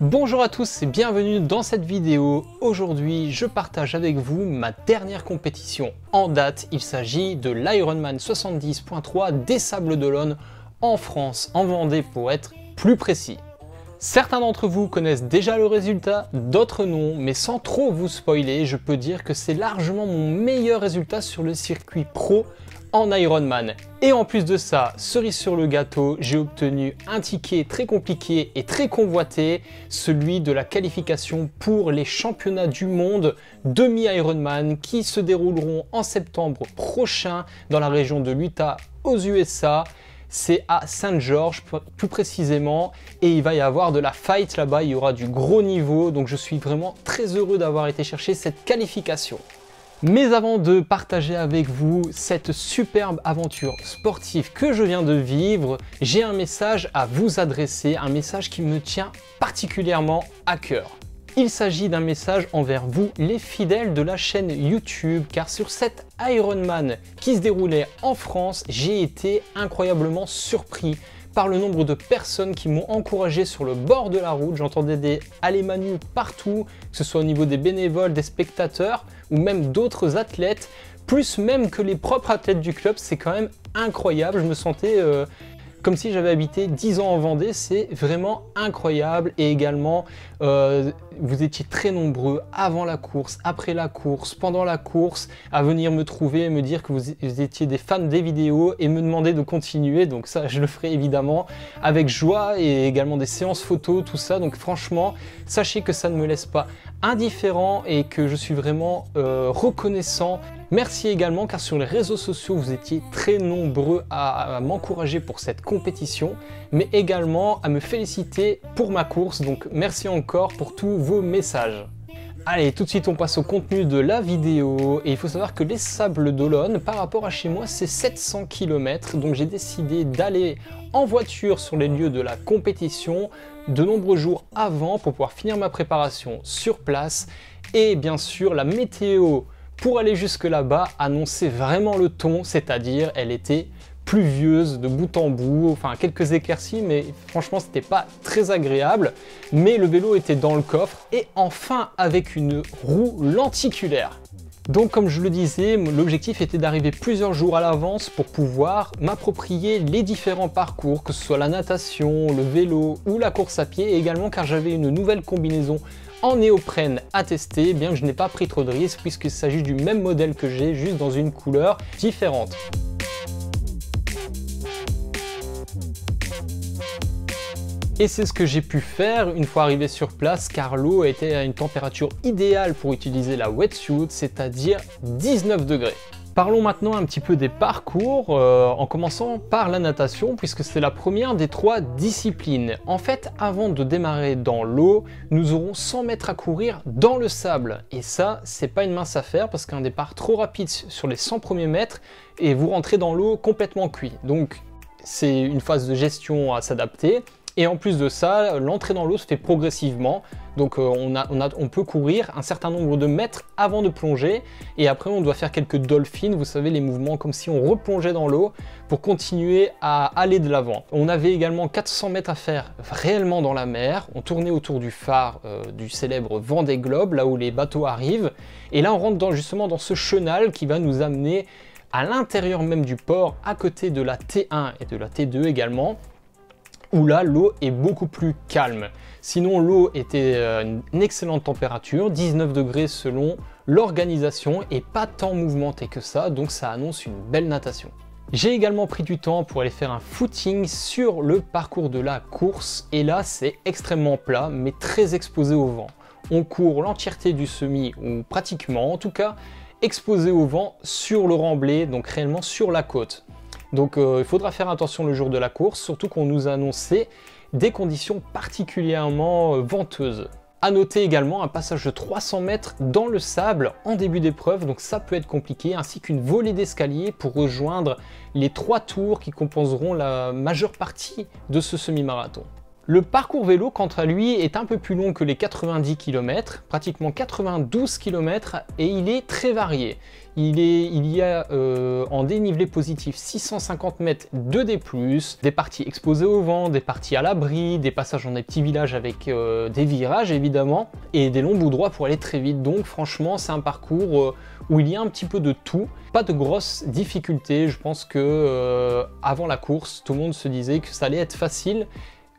Bonjour à tous et bienvenue dans cette vidéo. Aujourd'hui, je partage avec vous ma dernière compétition en date. Il s'agit de l'Ironman 70.3 des Sables d'Olonne en France, en Vendée pour être plus précis. Certains d'entre vous connaissent déjà le résultat, d'autres non, mais sans trop vous spoiler, je peux dire que c'est largement mon meilleur résultat sur le circuit pro en Ironman. Et en plus de ça, cerise sur le gâteau, j'ai obtenu un ticket très compliqué et très convoité, celui de la qualification pour les championnats du monde demi-Ironman qui se dérouleront en septembre prochain dans la région de l'Utah aux USA. C'est à Saint George plus précisément et il va y avoir de la fight là-bas, il y aura du gros niveau, donc je suis vraiment très heureux d'avoir été chercher cette qualification. Mais avant de partager avec vous cette superbe aventure sportive que je viens de vivre, j'ai un message à vous adresser, un message qui me tient particulièrement à cœur. Il s'agit d'un message envers vous, les fidèles de la chaîne YouTube, car sur cet Ironman qui se déroulait en France, j'ai été incroyablement surpris par le nombre de personnes qui m'ont encouragé sur le bord de la route. J'entendais des allez Manu partout, que ce soit au niveau des bénévoles, des spectateurs ou même d'autres athlètes, plus même que les propres athlètes du club. C'est quand même incroyable, je me sentais comme si j'avais habité 10 ans en Vendée, c'est vraiment incroyable. Et également, vous étiez très nombreux avant la course, après la course, pendant la course, à venir me trouver et me dire que vous étiez des fans des vidéos et me demander de continuer. Donc ça, je le ferai évidemment avec joie et également des séances photos, tout ça. Donc franchement, sachez que ça ne me laisse pas indifférent et que je suis vraiment reconnaissant. Merci également car sur les réseaux sociaux, vous étiez très nombreux à m'encourager pour cette compétition, mais également à me féliciter pour ma course. Donc merci encore pour tous vos messages. Allez, tout de suite on passe au contenu de la vidéo et il faut savoir que les Sables d'Olonne par rapport à chez moi c'est 700 km, donc j'ai décidé d'aller en voiture sur les lieux de la compétition de nombreux jours avant pour pouvoir finir ma préparation sur place. Et bien sûr la météo pour aller jusque là-bas annonçait vraiment le ton, c'est-à-dire elle était pluvieuse de bout en bout, enfin quelques éclaircies, mais franchement c'était pas très agréable. Mais le vélo était dans le coffre et enfin avec une roue lenticulaire. Donc comme je le disais, l'objectif était d'arriver plusieurs jours à l'avance pour pouvoir m'approprier les différents parcours, que ce soit la natation, le vélo ou la course à pied, et également car j'avais une nouvelle combinaison en néoprène à tester, bien que je n'ai pas pris trop de risques puisqu'il s'agit du même modèle que j'ai, juste dans une couleur différente. Et c'est ce que j'ai pu faire une fois arrivé sur place car l'eau était à une température idéale pour utiliser la wetsuit, c'est-à-dire 19 degrés. Parlons maintenant un petit peu des parcours, en commençant par la natation puisque c'est la première des trois disciplines. En fait, avant de démarrer dans l'eau, nous aurons 100 mètres à courir dans le sable. Et ça, c'est pas une mince affaire parce qu'un départ trop rapide sur les 100 premiers mètres et vous rentrez dans l'eau complètement cuit. Donc c'est une phase de gestion à s'adapter. Et en plus de ça, l'entrée dans l'eau se fait progressivement. Donc on peut courir un certain nombre de mètres avant de plonger. Et après on doit faire quelques dolphins, vous savez les mouvements comme si on replongeait dans l'eau pour continuer à aller de l'avant. On avait également 400 mètres à faire réellement dans la mer. On tournait autour du phare du célèbre Vendée Globe, là où les bateaux arrivent. Et là on rentre justement dans ce chenal qui va nous amener à l'intérieur même du port, à côté de la T1 et de la T2 également, où là l'eau est beaucoup plus calme. Sinon l'eau était une excellente température, 19 degrés selon l'organisation et pas tant mouvementée que ça, donc ça annonce une belle natation. J'ai également pris du temps pour aller faire un footing sur le parcours de la course et là c'est extrêmement plat mais très exposé au vent. On court l'entièreté du semi ou pratiquement en tout cas exposé au vent sur le remblai, donc réellement sur la côte. Donc il faudra faire attention le jour de la course, surtout qu'on nous a annoncé des conditions particulièrement venteuses. A noter également un passage de 300 mètres dans le sable en début d'épreuve, donc ça peut être compliqué, ainsi qu'une volée d'escalier pour rejoindre les 3 tours qui composeront la majeure partie de ce semi-marathon. Le parcours vélo, quant à lui, est un peu plus long que les 90 km, pratiquement 92 km, et il est très varié. Il y a en dénivelé positif 650 mètres de D+, des parties exposées au vent, des parties à l'abri, des passages dans des petits villages avec des virages évidemment, et des longs bouts droits pour aller très vite. Donc franchement, c'est un parcours où il y a un petit peu de tout. Pas de grosses difficultés, je pense que avant la course, tout le monde se disait que ça allait être facile,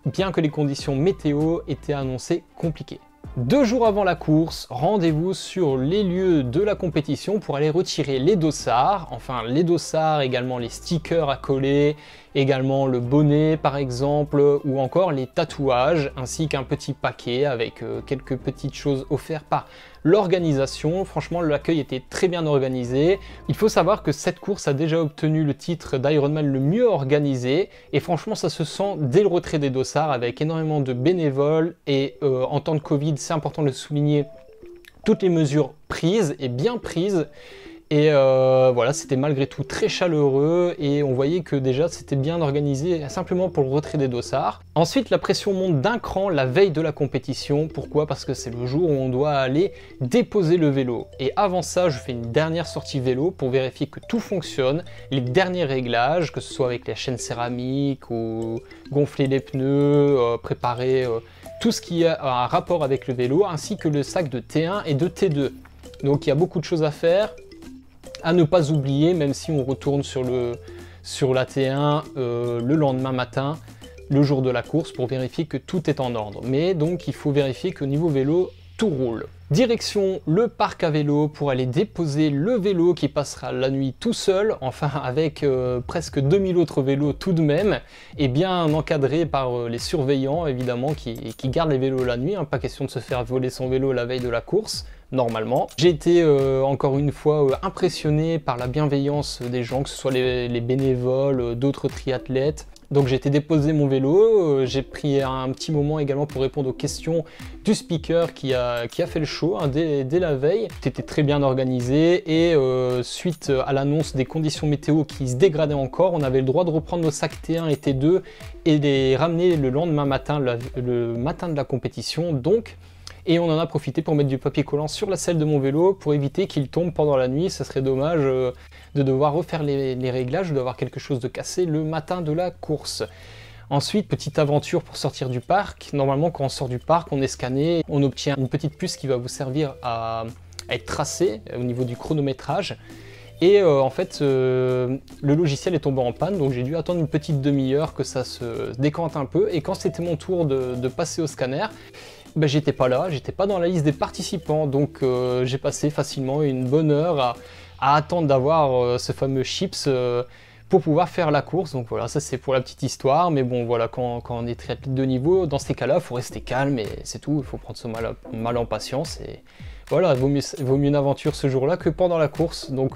bien que les conditions météo étaient annoncées compliquées. 2 jours avant la course, rendez-vous sur les lieux de la compétition pour aller retirer les dossards, enfin les dossards, également les stickers à coller, également le bonnet par exemple, ou encore les tatouages, ainsi qu'un petit paquet avec quelques petites choses offertes par l'organisation. Franchement, l'accueil était très bien organisé. Il faut savoir que cette course a déjà obtenu le titre d'Ironman le mieux organisé, et franchement ça se sent dès le retrait des dossards avec énormément de bénévoles, et en temps de Covid, c'est important de le souligner, toutes les mesures prises et bien prises. Et voilà, c'était malgré tout très chaleureux, et on voyait que déjà c'était bien organisé simplement pour le retrait des dossards. Ensuite, la pression monte d'un cran la veille de la compétition. Pourquoi? Parce que c'est le jour où on doit aller déposer le vélo. Et avant ça, je fais une dernière sortie vélo pour vérifier que tout fonctionne, les derniers réglages, que ce soit avec la chaîne céramique ou gonfler les pneus, préparer tout ce qui a un rapport avec le vélo, ainsi que le sac de T1 et de T2. Donc il y a beaucoup de choses à faire, à ne pas oublier, même si on retourne sur la T1 le lendemain matin, le jour de la course, pour vérifier que tout est en ordre. Mais donc il faut vérifier qu'au niveau vélo, tout roule. Direction le parc à vélo pour aller déposer le vélo qui passera la nuit tout seul, enfin avec presque 2000 autres vélos tout de même, et bien encadré par les surveillants évidemment qui gardent les vélos la nuit, hein, pas question de se faire voler son vélo la veille de la course, normalement. J'ai été encore une fois impressionné par la bienveillance des gens, que ce soit les bénévoles, d'autres triathlètes. Donc j'ai été déposer mon vélo, j'ai pris un petit moment également pour répondre aux questions du speaker qui a fait le show hein, dès la veille. C'était très bien organisé, et suite à l'annonce des conditions météo qui se dégradaient encore, on avait le droit de reprendre nos sacs T1 et T2 et les ramener le lendemain matin, le matin de la compétition donc. Et on en a profité pour mettre du papier collant sur la selle de mon vélo pour éviter qu'il tombe pendant la nuit. Ça serait dommage de devoir refaire les réglages, d'avoir quelque chose de cassé le matin de la course. Ensuite, petite aventure pour sortir du parc. Normalement, quand on sort du parc, on est scanné, on obtient une petite puce qui va vous servir à être tracé au niveau du chronométrage. Et en fait, le logiciel est tombé en panne, donc j'ai dû attendre une petite demi-heure que ça se décante un peu. Et quand c'était mon tour de passer au scanner, ben, j'étais pas là, j'étais pas dans la liste des participants, donc j'ai passé facilement une bonne heure à attendre d'avoir ce fameux chips pour pouvoir faire la course. Donc voilà, ça c'est pour la petite histoire, mais bon voilà, quand on est triathlète de niveau, dans ces cas-là, il faut rester calme et c'est tout, il faut prendre ce mal en patience, et voilà, vaut mieux une aventure ce jour-là que pendant la course, donc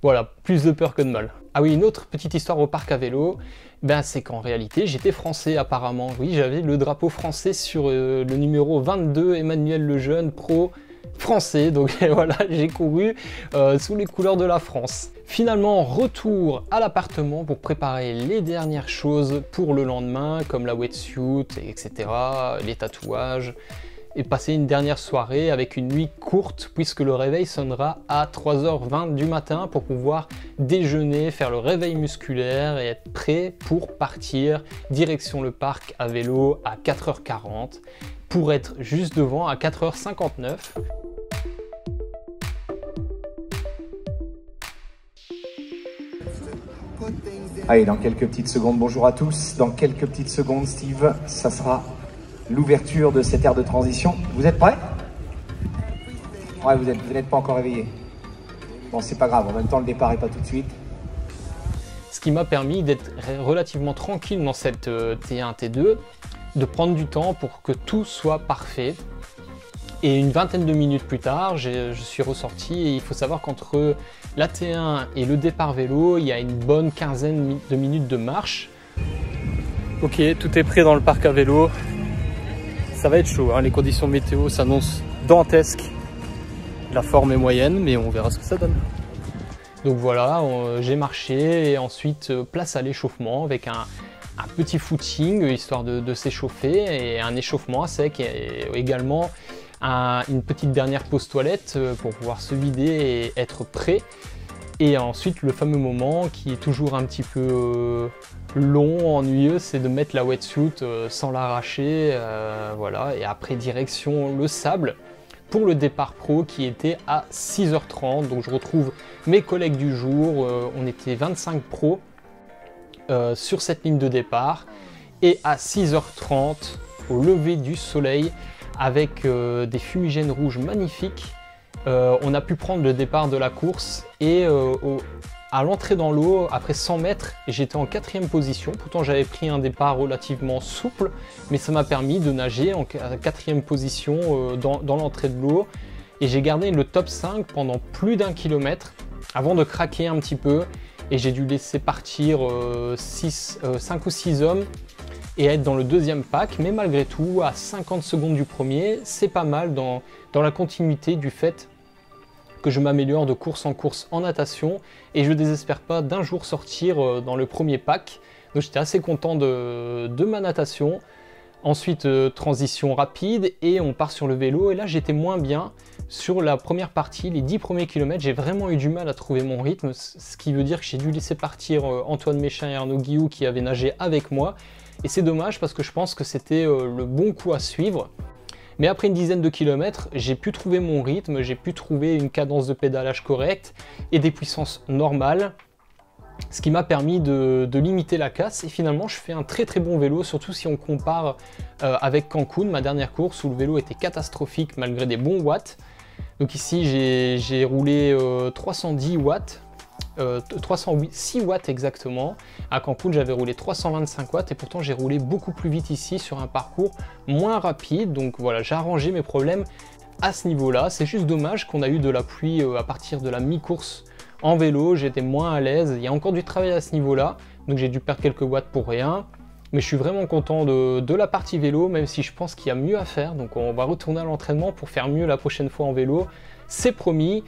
voilà, plus de peur que de mal. Ah oui, une autre petite histoire au parc à vélo, ben, c'est qu'en réalité j'étais français apparemment. Oui, j'avais le drapeau français sur le numéro 22, Emmanuel Lejeune, pro français. Donc voilà, j'ai couru sous les couleurs de la France. Finalement, retour à l'appartement pour préparer les dernières choses pour le lendemain, comme la wetsuit, etc., les tatouages. Et passer une dernière soirée avec une nuit courte, puisque le réveil sonnera à 3h20 du matin pour pouvoir déjeuner, faire le réveil musculaire et être prêt pour partir direction le parc à vélo à 4h40 pour être juste devant à 4h59. Allez, dans quelques petites secondes, bonjour à tous. Dans quelques petites secondes, Steve, ça sera l'ouverture de cette ère de transition. Vous êtes prêts? Ouais, vous n'êtes pas encore réveillés. Bon, c'est pas grave, en même temps, le départ n'est pas tout de suite. Ce qui m'a permis d'être relativement tranquille dans cette T1, T2, de prendre du temps pour que tout soit parfait. Et une vingtaine de minutes plus tard, je suis ressorti, et il faut savoir qu'entre la T1 et le départ vélo, il y a une bonne quinzaine de minutes de marche. Ok, tout est prêt dans le parc à vélo. Ça va être chaud, hein. Les conditions météo s'annoncent dantesques. La forme est moyenne, mais on verra ce que ça donne. Donc voilà, j'ai marché, et ensuite place à l'échauffement avec un petit footing histoire de s'échauffer et un échauffement à sec et également une petite dernière pause toilette pour pouvoir se vider et être prêt. Et ensuite le fameux moment qui est toujours un petit peu long, ennuyeux, c'est de mettre la wetsuit sans l'arracher, voilà. Et après direction le sable pour le départ pro qui était à 6h30. Donc je retrouve mes collègues du jour, on était 25 pros sur cette ligne de départ et à 6h30 au lever du soleil avec des fumigènes rouges magnifiques, on a pu prendre le départ de la course et à l'entrée dans l'eau, après 100 mètres, j'étais en 4e position. Pourtant j'avais pris un départ relativement souple, mais ça m'a permis de nager en 4e position dans l'entrée de l'eau et j'ai gardé le top 5 pendant plus d'1 kilomètre avant de craquer un petit peu et j'ai dû laisser partir 5 ou 6 hommes et être dans le deuxième pack, mais malgré tout à 50 secondes du premier, c'est pas mal dans la continuité du fait que je m'améliore de course en natation et je ne désespère pas d'un jour sortir dans le premier pack. Donc j'étais assez content de ma natation. Ensuite transition rapide et on part sur le vélo et là j'étais moins bien sur la première partie, les 10 premiers kilomètres, j'ai vraiment eu du mal à trouver mon rythme, ce qui veut dire que j'ai dû laisser partir Antoine Méchin et Arnaud Guillou qui avaient nagé avec moi et c'est dommage parce que je pense que c'était le bon coup à suivre. Mais après une dizaine de kilomètres, j'ai pu trouver mon rythme, j'ai pu trouver une cadence de pédalage correcte et des puissances normales, ce qui m'a permis de limiter la casse. Et finalement, je fais un très très bon vélo, surtout si on compare avec Cancun, ma dernière course, où le vélo était catastrophique malgré des bons watts. Donc ici, j'ai roulé 310 watts. 306 watts exactement. À Cancun j'avais roulé 325 watts et pourtant j'ai roulé beaucoup plus vite ici sur un parcours moins rapide. Donc voilà, j'ai arrangé mes problèmes à ce niveau là. C'est juste dommage qu'on a eu de la pluie à partir de la mi-course en vélo, j'étais moins à l'aise. Il y a encore du travail à ce niveau là, donc j'ai dû perdre quelques watts pour rien. Mais je suis vraiment content de la partie vélo, même si je pense qu'il y a mieux à faire. Donc on va retourner à l'entraînement pour faire mieux la prochaine fois en vélo. C'est promis.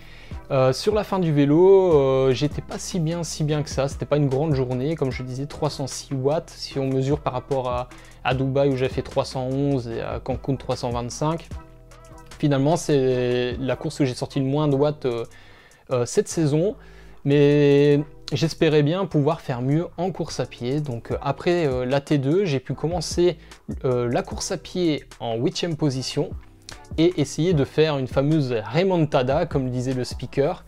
Sur la fin du vélo, j'étais pas si bien que ça. C'était pas une grande journée. Comme je disais, 306 watts. Si on mesure par rapport à Dubaï où j'ai fait 311 et à Cancun 325. Finalement, c'est la course où j'ai sorti le moins de watts cette saison. Mais j'espérais bien pouvoir faire mieux en course à pied. Donc après la T2, j'ai pu commencer la course à pied en 8e position et essayer de faire une fameuse remontada, comme le disait le speaker.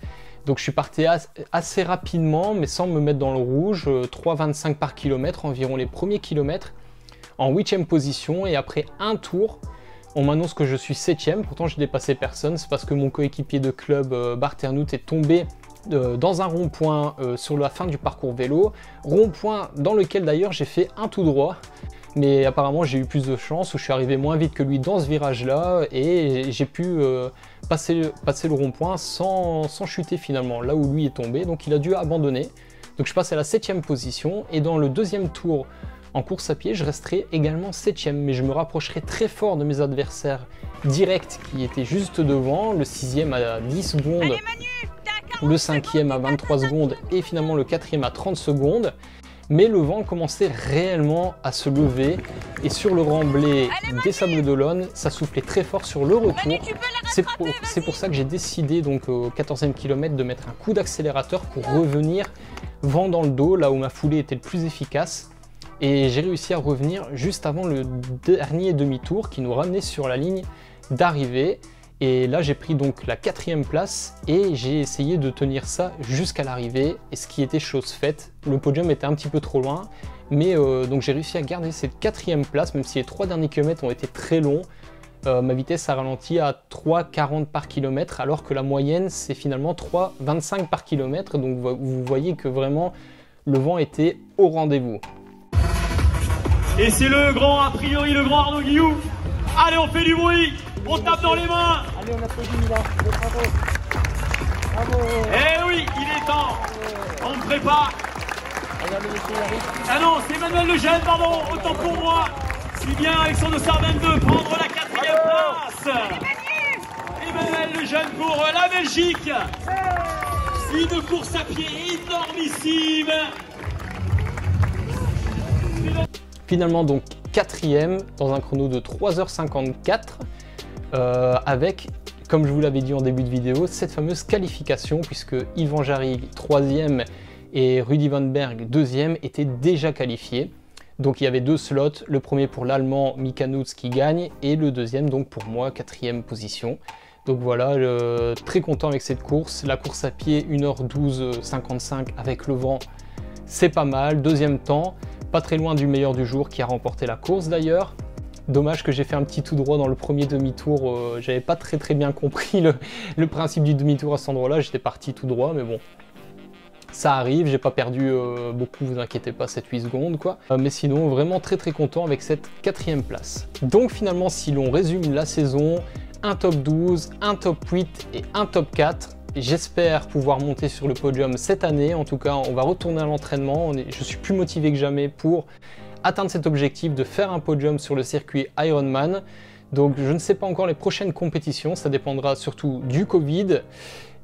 Donc je suis parti assez rapidement, mais sans me mettre dans le rouge, 3,25 par kilomètre, environ les premiers kilomètres, en 8e position. Et après un tour, on m'annonce que je suis 7e, pourtant j'ai dépassé personne. C'est parce que mon coéquipier de club, Bart Ernout, est tombé dans un rond-point sur la fin du parcours vélo, rond-point dans lequel d'ailleurs j'ai fait un tout droit, mais apparemment j'ai eu plus de chance où je suis arrivé moins vite que lui dans ce virage là et j'ai pu passer le rond-point sans chuter finalement là où lui est tombé, donc il a dû abandonner. Donc je passe à la 7e position et dans le deuxième tour en course à pied je resterai également 7e, mais je me rapprocherai très fort de mes adversaires directs qui étaient juste devant, le 6e à 10 secondes. Allez, Manu, le 5e à 23 secondes et finalement le 4e à 30 secondes. Mais le vent commençait réellement à se lever et sur le remblai des Sables d'Olonne, ça soufflait très fort sur le retour. C'est pour ça que j'ai décidé donc au 14e kilomètre de mettre un coup d'accélérateur pour revenir vent dans le dos, là où ma foulée était le plus efficace. Et j'ai réussi à revenir juste avant le dernier demi-tour qui nous ramenait sur la ligne d'arrivée. Et là j'ai pris donc la 4e place et j'ai essayé de tenir ça jusqu'à l'arrivée, et ce qui était chose faite. Le podium était un petit peu trop loin, mais donc j'ai réussi à garder cette 4e place, même si les 3 derniers kilomètres ont été très longs. Ma vitesse a ralenti à 3,40 par kilomètre, alors que la moyenne c'est finalement 3,25 par kilomètre, donc vous voyez que vraiment le vent était au rendez-vous. Et c'est le grand, a priori le grand Arnaud Guillou. Allez, on fait du bruit, on tape dans les mains. Allez, on applaudit là, bravo. Bravo. Eh oui, il est temps. On me prépare. Ah non, c'est Emmanuel Lejeune, pardon, autant pour moi. Si bien Alexandre Sardin-2 prendre la 4e place. Emmanuel Lejeune pour la Belgique. Une course à pied énormissime. Finalement donc 4e dans un chrono de 3h54 avec, comme je vous l'avais dit en début de vidéo, cette fameuse qualification puisque Ivan Jarig 3e et Rudy Van Berg 2e étaient déjà qualifiés. Donc il y avait 2 slots, le premier pour l'Allemand Mika Nutz qui gagne et le deuxième donc pour moi 4e position. Donc voilà, très content avec cette course. La course à pied 1h12,55 avec le vent, c'est pas mal. Deuxième temps, pas très loin du meilleur du jour qui a remporté la course d'ailleurs. Dommage que j'ai fait un petit tout droit dans le premier demi-tour, j'avais pas très bien compris le principe du demi-tour à cet endroit-là, j'étais parti tout droit, mais bon, ça arrive, j'ai pas perdu beaucoup, vous inquiétez pas, 7-8 secondes quoi. Mais sinon, vraiment très content avec cette 4e place. Donc finalement, si l'on résume la saison, un top 12, un top 8 et un top 4. J'espère pouvoir monter sur le podium cette année. En tout cas, on va retourner à l'entraînement. Je suis plus motivé que jamais pour atteindre cet objectif de faire un podium sur le circuit Ironman. Donc je ne sais pas encore les prochaines compétitions, ça dépendra surtout du Covid.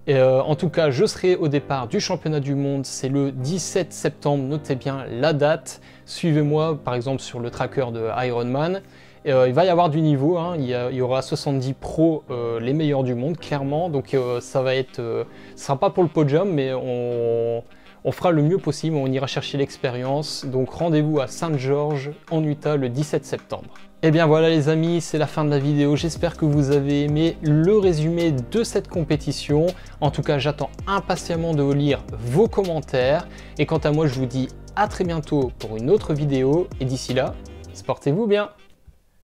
En tout cas, je serai au départ du championnat du monde, c'est le 17 septembre, notez bien la date. Suivez-moi par exemple sur le tracker de Ironman. Il va y avoir du niveau, hein. Il y aura 70 pros, les meilleurs du monde, clairement. Donc ça va être, ce sera pas pour le podium, mais on fera le mieux possible, on ira chercher l'expérience. Donc rendez-vous à Saint-Georges en Utah le 17 septembre. Et bien voilà les amis, c'est la fin de la vidéo. J'espère que vous avez aimé le résumé de cette compétition. En tout cas, j'attends impatiemment de lire vos commentaires. Et quant à moi, je vous dis à très bientôt pour une autre vidéo. Et d'ici là, sportez-vous bien!